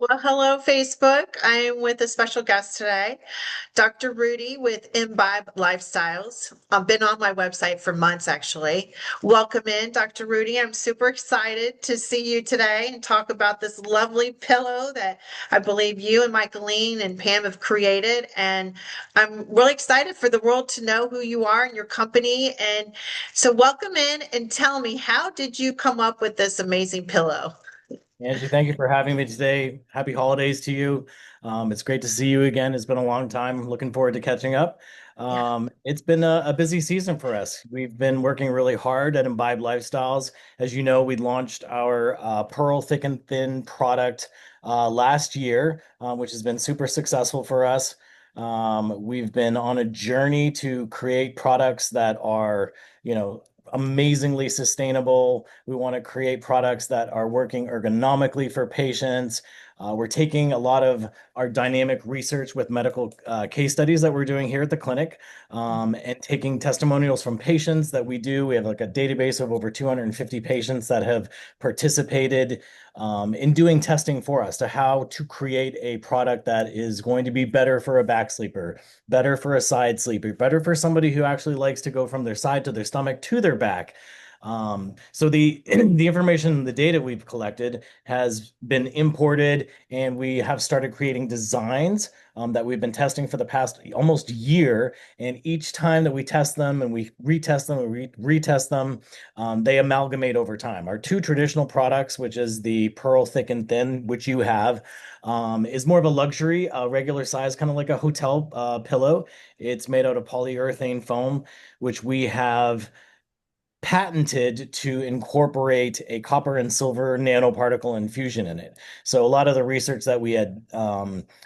Well, hello, Facebook. I am with a special guest today, Dr. Rudy with Imbibe Lifestyles. I've been on my website for months, actually. Welcome in, Dr. Rudy. I'm super excited to see you today and talk about this lovely pillow that I believe you and Michaeline and Pam have created. And I'm really excited for the world to know who you are and your company. And so, welcome in and tell me, how did you come up with this amazing pillow? Angie, thank you for having me today. Happy holidays to you. It's great to see you again. It's been a long time. Looking forward to catching up. Yeah. It's been a busy season for us. We've been working really hard at Imbibe Lifestyles. As you know, we launched our Pearl Thick and Thin product last year, which has been super successful for us. We've been on a journey to create products that are, you know, amazingly sustainable. We want to create products that are working ergonomically for patients. We're taking a lot of our dynamic research with medical case studies that we're doing here at the clinic, and taking testimonials from patients that we do. We have like a database of over 250 patients that have participated in doing testing for us to how to create a product that is going to be better for a back sleeper, better for a side sleeper, better for somebody who actually likes to go from their side to their stomach to their back. So the the information, the data we've collected has been imported, and we have started creating designs that we've been testing for the past almost year. And each time that we test them and we retest them and retest them, they amalgamate over time. Our two traditional products, which is the Pearl Thick and Thin, which you have, is more of a luxury, regular size, kind of like a hotel pillow. It's made out of polyurethane foam, which we have patented to incorporate a copper and silver nanoparticle infusion in it. So a lot of the research that we had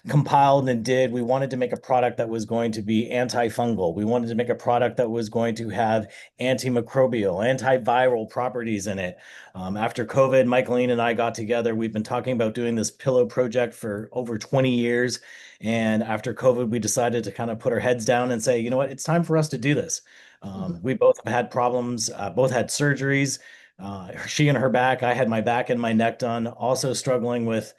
compiled and did, we wanted to make a product that was going to be antifungal. We wanted to make a product that was going to have antimicrobial, antiviral properties in it. After COVID, Michaeline and I got together. We've been talking about doing this pillow project for over 20 years. And after COVID, we decided to kind of put our heads down and say, you know what, it's time for us to do this. Mhm. We both have had problems, both had surgeries. She and her back, I had my back and my neck done. Also struggling with,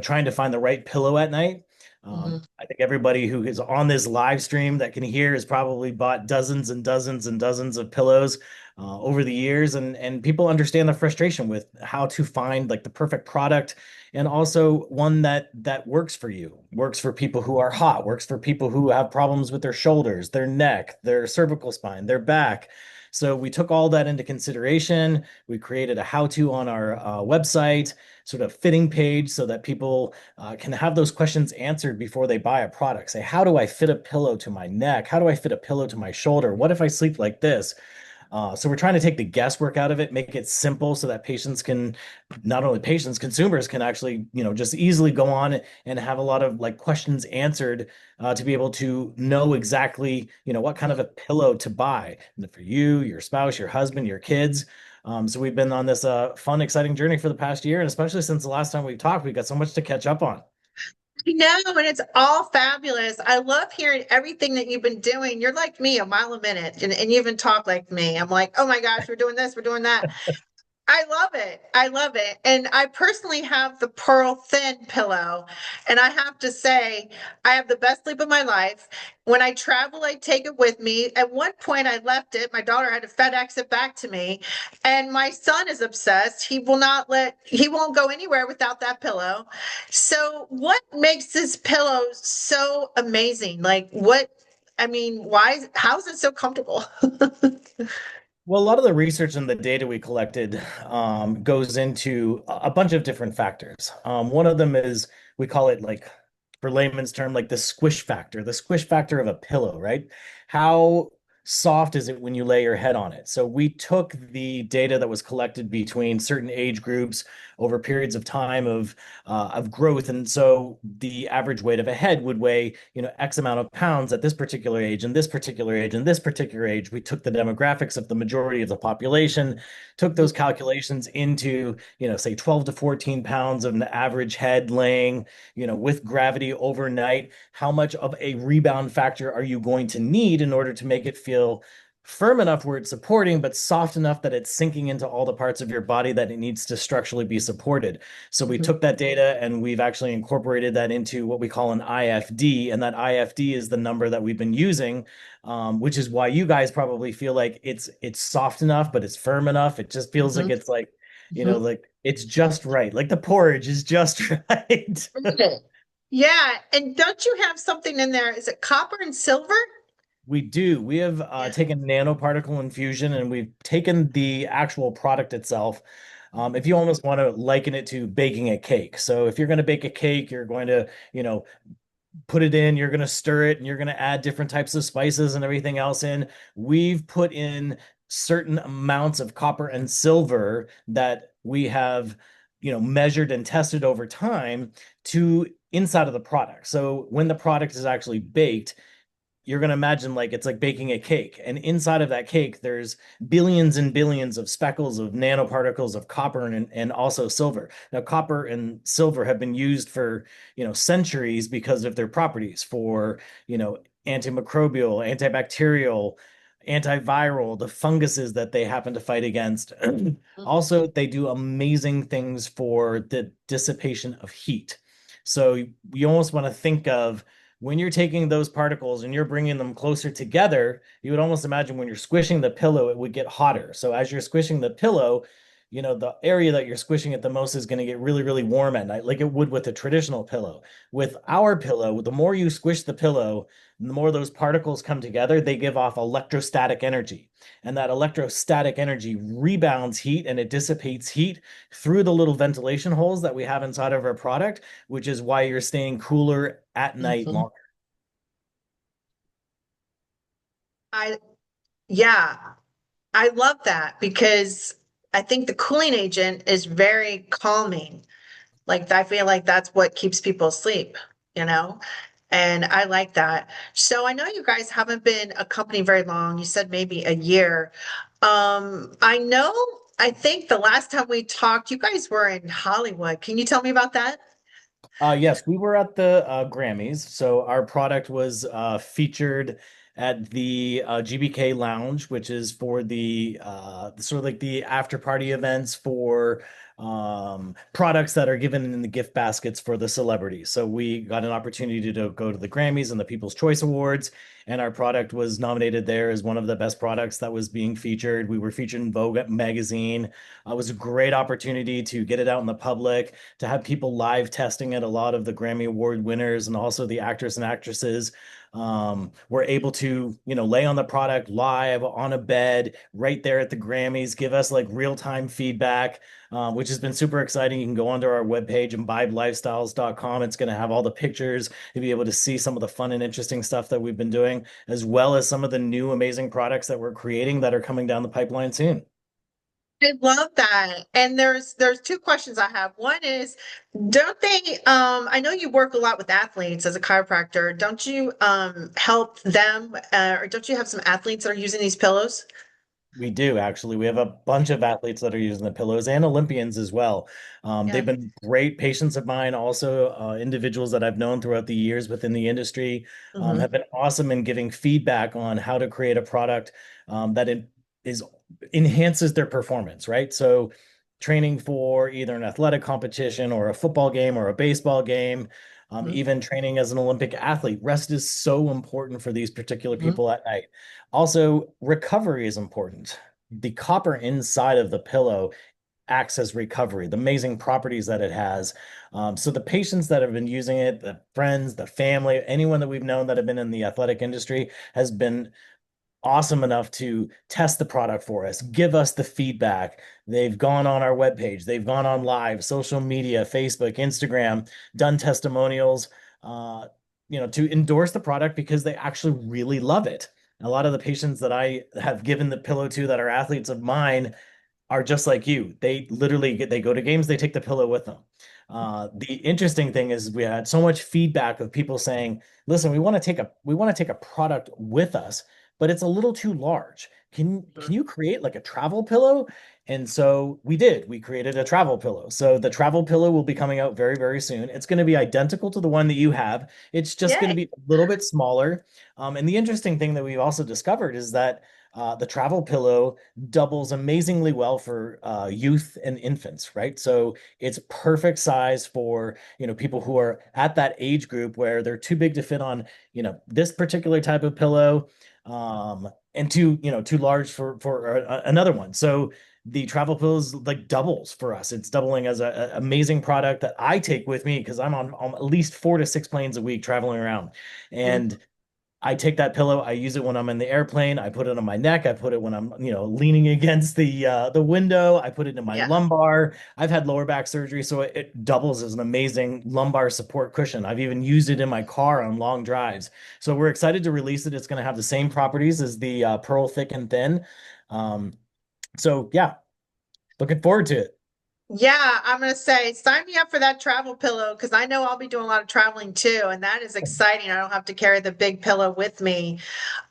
trying to find the right pillow at night. Mhm. I think everybody who is on this live stream that can hear has probably bought dozens and dozens and dozens of pillows over the years, and people understand the frustration with how to find like the perfect product, and also one that works for you, works for people who are hot, works for people who have problems with their shoulders, their neck, their cervical spine, their back. So we took all that into consideration. We created a how-to on our website, sort of fitting page, so that people can have those questions answered before they buy a product. Say, how do I fit a pillow to my neck? How do I fit a pillow to my shoulder? What if I sleep like this? So we're trying to take the guesswork out of it, make it simple so that patients can, not only patients, consumers can actually, just easily go on and have a lot of like questions answered, to be able to know exactly, what kind of a pillow to buy for you, your spouse, your husband, your kids. So we've been on this fun, exciting journey for the past year, and especially since the last time we talked, we've got so much to catch up on. I know, and it's all fabulous. I love hearing everything that you've been doing. You're like me, a mile a minute, and you even talk like me. I'm like, oh my gosh, we're doing this, we're doing that. I love it. I love it. And I personally have the Pearl Thin pillow. And I have to say, I have the best sleep of my life. When I travel, I take it with me. At one point, I left it. My daughter had to FedEx it back to me. And my son is obsessed. He won't go anywhere without that pillow. So, what makes this pillow so amazing? How is it so comfortable? Well, a lot of the research and the data we collected goes into a bunch of different factors. One of them is, we call it, like, for layman's term, like the squish factor of a pillow, right? How soft is it when you lay your head on it? So we took the data that was collected between certain age groups over periods of time of growth, and so the average weight of a head would weigh, X amount of pounds at this particular age and this particular age and this particular age. We took the demographics of the majority of the population, took those calculations into, say 12 to 14 pounds of an average head laying, with gravity overnight. How much of a rebound factor are you going to need in order to make it feel firm enough where it's supporting, but soft enough that it's sinking into all the parts of your body that it needs to structurally be supported. So we Mhm. took that data and we've actually incorporated that into what we call an IFD, and that IFD is the number that we've been using, which is why you guys probably feel like it's soft enough, but it's firm enough. It just feels like Mhm. it's like, Mhm. like it's just right. Like the porridge is just right. Okay. Yeah, and don't you have something in there? Is it copper and silver? We do. We have Yeah. taken nanoparticle infusion and we've taken the actual product itself. If you almost want to liken it to baking a cake. So if you're going to bake a cake, you're going to, put it in, you're going to stir it, and you're going to add different types of spices and everything else in. We've put in certain amounts of copper and silver that we have, measured and tested over time to inside of the product. So when the product is actually baked, you're going to imagine like it's like baking a cake. And inside of that cake, there's billions and billions of speckles of nanoparticles of copper and also silver. Now, copper and silver have been used for, centuries because of their properties for, antimicrobial, antibacterial, antiviral, the funguses that they happen to fight against. Also, they do amazing things for the dissipation of heat. So you almost want to think of when you're taking those particles and you're bringing them closer together, you would almost imagine when you're squishing the pillow, it would get hotter. So as you're squishing the pillow, the area that you're squishing it the most is going to get really, really warm at night, like it would with a traditional pillow. With our pillow, the more you squish the pillow, the more those particles come together, they give off electrostatic energy. And that electrostatic energy rebounds heat and it dissipates heat through the little ventilation holes that we have inside of our product, which is why you're staying cooler at night Mhm. longer. I yeah, I love that because I think the cooling agent is very calming. Like I feel like that's what keeps people asleep, you know? And I like that. So I know you guys haven't been a company very long. You said maybe a year. I know, I think the last time we talked, you guys were in Hollywood. Can you tell me about that? Yes, we were at the Grammys. So our product was featured at the GBK Lounge, which is for the sort of like the after party events for products that are given in the gift baskets for the celebrities. So we got an opportunity to go to the Grammys and the People's Choice Awards, and our product was nominated there as one of the best products that was being featured. We were featured in Vogue magazine. It was a great opportunity to get it out in the public, to have people live testing it. A lot of the Grammy Award winners and also the actors and actresses were able to, lay on the product live on a bed right there at the Grammys, give us like real-time feedback, which has been super exciting. You can go onto our webpage, imbibelifestyles.com. It's going to have all the pictures. You'll be able to see some of the fun and interesting stuff that we've been doing, as well as some of the new amazing products that we're creating that are coming down the pipeline soon. I love that. And there's two questions I have. One is, don't they I know you work a lot with athletes as a chiropractor. Don't you help them or don't you have some athletes that are using these pillows? We do actually. We have a bunch of athletes that are using the pillows and Olympians as well. Yeah. They've been great patients of mine, also individuals that I've known throughout the years within the industry, have Hmm. been awesome in giving feedback on how to create a product that is enhances their performance, right? So training for either an athletic competition or a football game or a baseball game, even training as an Olympic athlete. Rest is so important for these particular Hmm. people at night. Also, recovery is important. The copper inside of the pillow acts as recovery, the amazing properties that it has. So the patients that have been using it, the friends, the family, anyone that we've known that have been in the athletic industry has been awesome enough to test the product for us, give us the feedback. They've gone on our webpage, they've gone on live, social media, Facebook, Instagram, done testimonials, uh, to endorse the product because they actually really love it. A lot of the patients that I have given the pillow to that are athletes of mine are just like you. They literally they go to games, they take the pillow with them. The interesting thing is we had so much feedback of people saying, "Listen, we want to take a product with us, but it's a little too large. Can you create like a travel pillow?" And so we did. We created a travel pillow. So the travel pillow will be coming out very, very soon. It's going to be identical to the one that you have. It's just going to Yay. be a little bit smaller. And the interesting thing that we've also discovered is that the travel pillow doubles amazingly well for youth and infants, right? So it's perfect size for, people who are at that age group where they're too big to fit on, this particular type of pillow, and too large for another one. So the travel pillows like doubles for us. It's doubling as a amazing product that I take with me because I'm on at least 4 to 6 planes a week traveling around. And I take that pillow, I use it when I'm in the airplane, I put it on my neck, I put it when I'm, leaning against the window, I put it in my Yeah. lumbar. I've had lower back surgery, so it doubles as an amazing lumbar support cushion. I've even used it in my car on long drives. So we're excited to release it. It's going to have the same properties as the Pearl Thick and Thin. Um, so yeah, looking forward to it. Yeah, I'm gonna say sign me up for that travel pillow because I know I'll be doing a lot of traveling too, and that is exciting. I don't have to carry the big pillow with me.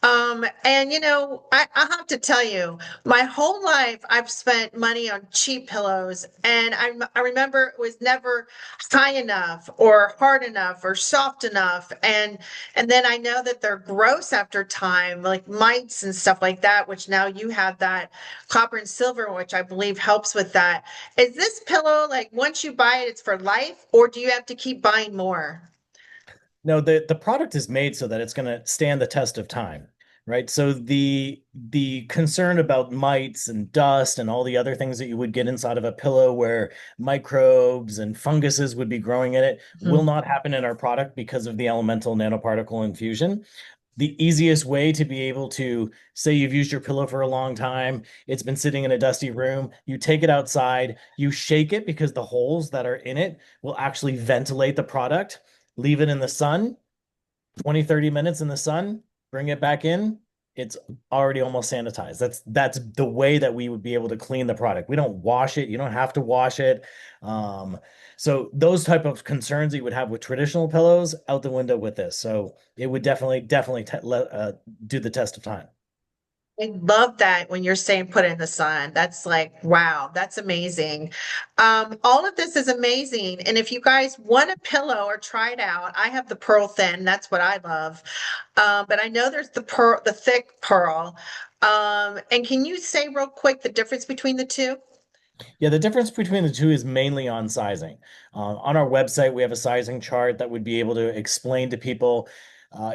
And I have to tell you, my whole life I've spent money on cheap pillows, and I remember it was never high enough or hard enough or soft enough. And then I know that they're gross after time, like mites and stuff like that, which now you have that copper and silver, which I believe helps with that. Is this pillow like once you buy it, it's for life, or do you have to keep buying more? No, the product is made so that it's going to stand the test of time, right? So the concern about mites and dust and all the other things that you would get inside of a pillow where microbes and funguses would be growing in it will Mhm. not happen in our product because of the elemental nanoparticle infusion. The easiest way to be able to say you've used your pillow for a long time, it's been sitting in a dusty room, you take it outside, you shake it because the holes that are in it will actually ventilate the product, leave it in the sun, 20, 30 minutes in the sun, bring it back in, it's already almost sanitized. That's the way that we would be able to clean the product. We don't wash it, you don't have to wash it. Um, so those type of concerns that you would have with traditional pillows out the window with this. So it would definitely do the test of time. I love that when you're saying put it in the sun. That's like, wow, that's amazing. All of this is amazing. And if you guys want a pillow or try it out, I have the pearl thin. That's what I love. But I know there's the pearl, the thick pearl. And can you say real quick the difference between the two? Yeah, the difference between the two is mainly on sizing. On our website, we have a sizing chart that would be able to explain to people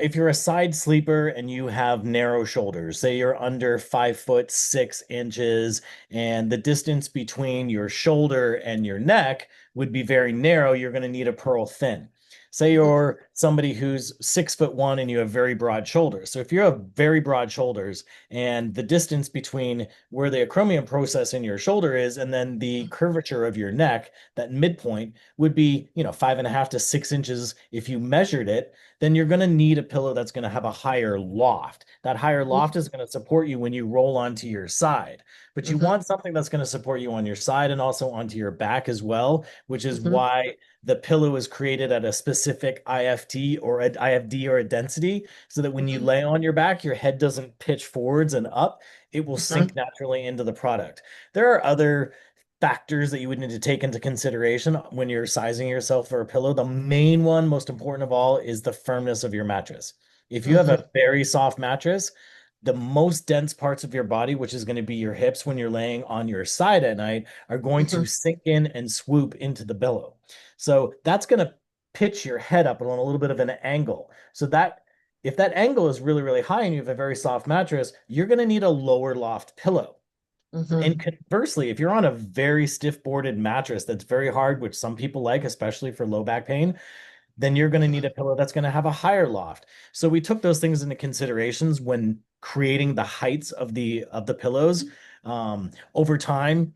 if you're a side sleeper and you have narrow shoulders, say you're under 5'6" and the distance between your shoulder and your neck would be very narrow, you're going to need a pearl thin. Say Mhm, you're somebody who's 6'1" and you have very broad shoulders. So if you have very broad shoulders and the distance between where the acromion process in your shoulder is and then the curvature of your neck, that midpoint would be, 5.5 to 6 inches if you measured it, then you're going to need a pillow that's going to have a higher loft. That higher loft is going to support you when you roll onto your side. But you mhm, want something that's going to support you on your side and also onto your back as well, which is mhm, why the pillow is created at a specific IFD or a density so that when you mhm, lay on your back, your head doesn't pitch forwards and up. It will mhm, sink naturally into the product. There are other factors that you would need to take into consideration when you're sizing yourself for a pillow. The main one, most important of all, is the firmness of your mattress. If you have mhm, a very soft mattress, the most dense parts of your body, which is going to be your hips when you're laying on your side at night, are going to mhm, sink in and swoop into the pillow. So that's going to pitch your head up on a little bit of an angle. So that if that angle is really, really high and you have a very soft mattress, you're going to need a lower loft pillow. And mhm, conversely, if you're on a very stiff boarded mattress that's very hard, which some people like, especially for low back pain, then you're going to need mhm, a pillow that's going to have a higher loft. So we took those things into considerations when creating the heights of the pillows. Over time,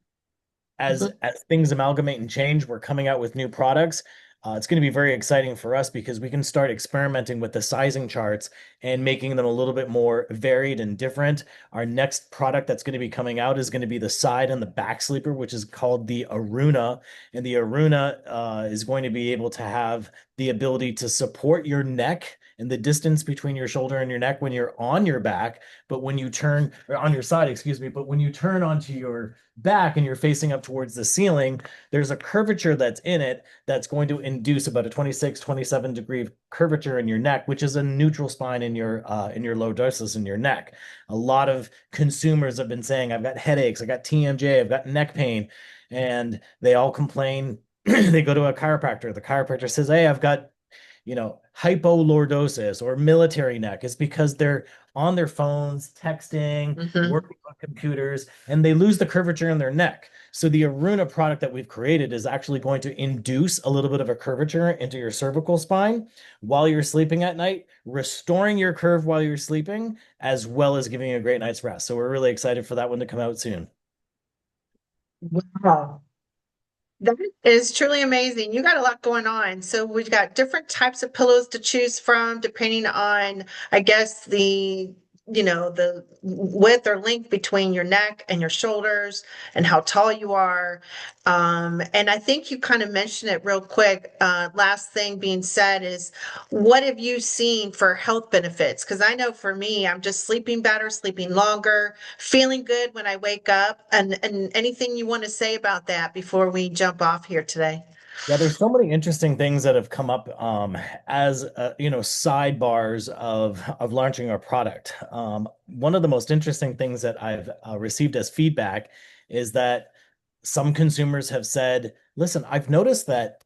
mhm, as things amalgamate and change, we're coming out with new products. It's going to be very exciting for us because we can start experimenting with the sizing charts and making them a little bit more varied and different. Our next product that's going to be coming out is going to be the side and the back sleeper, which is called the Aruna. And the Aruna is going to be able to have the ability to support your neck and the distance between your shoulder and your neck when you're on your back, but when you turn or on your side, excuse me, but when you turn onto your back and you're facing up towards the ceiling, there's a curvature that's in it that's going to induce about a 26, 27-degree curvature in your neck, which is a neutral spine in your lordosis in your neck. A lot of consumers have been saying, I've got headaches, I got TMJ, I've got neck pain, and they all complain. They go to a chiropractor. The chiropractor says, hey, I've got hypolordosis or military neck. Is because they're on their phones, texting, Hmm. working on computers, and they lose the curvature in their neck. So the Aruna product that we've created is actually going to induce a little bit of a curvature into your cervical spine while you're sleeping at night, restoring your curve while you're sleeping, as well as giving you a great night's rest. So we're really excited for that one to come out soon. Wow. That is truly amazing. You got a lot going on. So we've got different types of pillows to choose from, depending on, I guess, the width or length between your neck and your shoulders and how tall you are. And I think you kind of mentioned it real quick. Last thing being said is, what have you seen for health benefits? Because I know for me, I'm just sleeping better, sleeping longer, feeling good when I wake up. And anything you want to say about that before we jump off here today? Yeah, there's so many interesting things that have come up as sidebars of launching our product. One of the most interesting things that I've received as feedback is that some consumers have said, "Listen, I've noticed that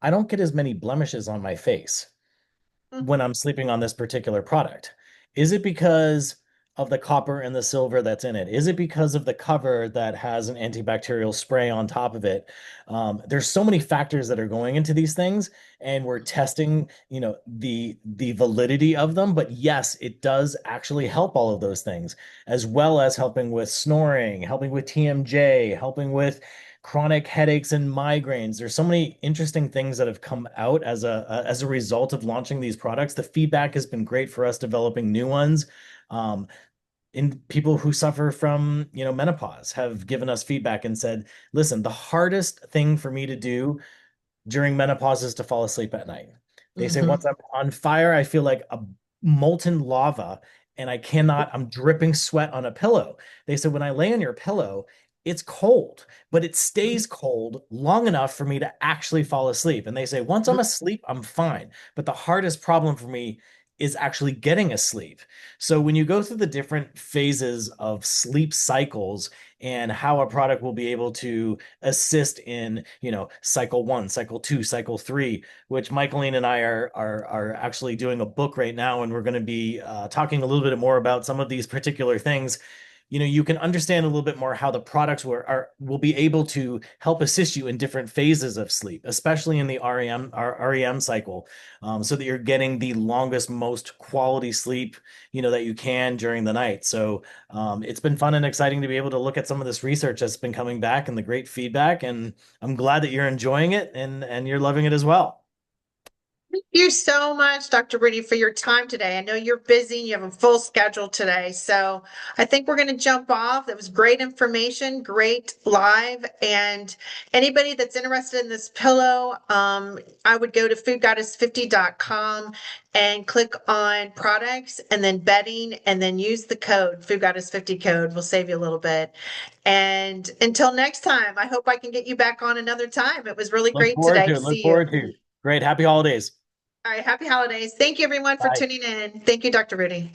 I don't get as many blemishes on my face when I'm sleeping on this particular product? Is it because of the copper and the silver that's in it? Is it because of the cover that has an antibacterial spray on top of it? There's so many factors that are going into these things, and we're testing, the validity of them. But yes, it does actually help all of those things, as well as helping with snoring, helping with TMJ, helping with chronic headaches and migraines. There's so many interesting things that have come out as a result of launching these products. The feedback has been great for us developing new ones. Um, in people who suffer from, menopause have given us feedback and said, listen, the hardest thing for me to do during menopause is to fall asleep at night. They say Hmm. once I'm on fire, I feel like a molten lava and I'm dripping sweat on a pillow. They said when I lay on your pillow, it's cold, but it stays cold long enough for me to actually fall asleep. And they say once I'm asleep, I'm fine. But the hardest problem for me is actually getting asleep. So when you go through the different phases of sleep cycles and how a product will be able to assist in, cycle one, cycle two, cycle three, which Michaeline and I are actually doing a book right now, and we're going to be talking a little bit more about some of these particular things. You can understand a little bit more how the products will be able to help assist you in different phases of sleep, especially in the REM cycle, so that you're getting the longest, most quality sleep, that you can during the night. So it's been fun and exciting to be able to look at some of this research that's been coming back and the great feedback. And I'm glad that you're enjoying it and you're loving it as well. Thank you so much, Dr. Brittany, for your time today. I know you're busy and you have a full schedule today. So I think we're going to jump off. That was great information, great live. And anybody that's interested in this pillow, I would go to foodgoddess50.com and click on products and then bedding and then use the code, foodgoddess50 code. Will save you a little bit. And until next time, I hope I can get you back on another time. It was really Look great forward today to to it. Look see you. forward to it. Great. Happy holidays. All right. Happy holidays. Thank you, everyone, for Bye. tuning in. Thank you, Dr. Rudy.